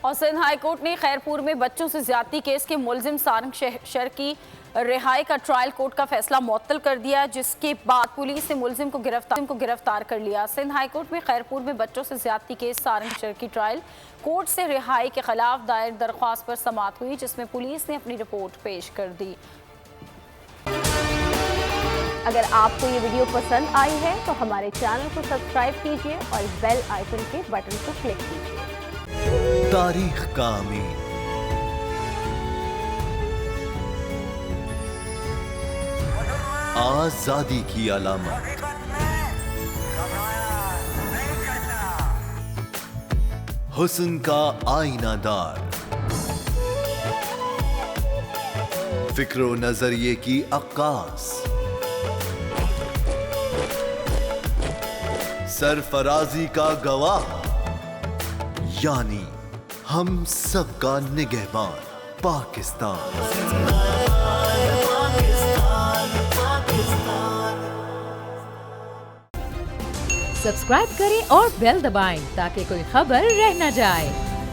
और Sindh high court ने खैरपुर में बच्चों से ज्यादती केस के मुलजिम सारंग शर की रिहाई का ट्रायल कोर्ट का फैसला मुअत्तल कर दिया, जिसके बाद पुलिस ने मुलजिम को गिरफ्तार कर लिया। सिंध हाई कोर्ट में खैरपुर में बच्चों से ज्यादती केस सारंग शर की ट्रायल कोर्ट से रिहाई के खिलाफ दायर दरख्वास्त पर समाअत हुई, जिसमें पुलिस ने अपनी रिपोर्ट पेश कर दी। अगर आपको ये वीडियो पसंद आई है तो हमारे चैनल को सब्सक्राइब कीजिए और बेल आइकन के बटन को क्लिक कीजिए। तारीख का अमीन, आजादी की अलामत, हुस्न का आईनादार, फिक्रो नजरिए की अक्कास, सरफराजी का गवाह, यानी हम सबका निगहबान पाकिस्तान। सब्सक्राइब करें और बेल दबाएं ताकि कोई खबर रह न जाए।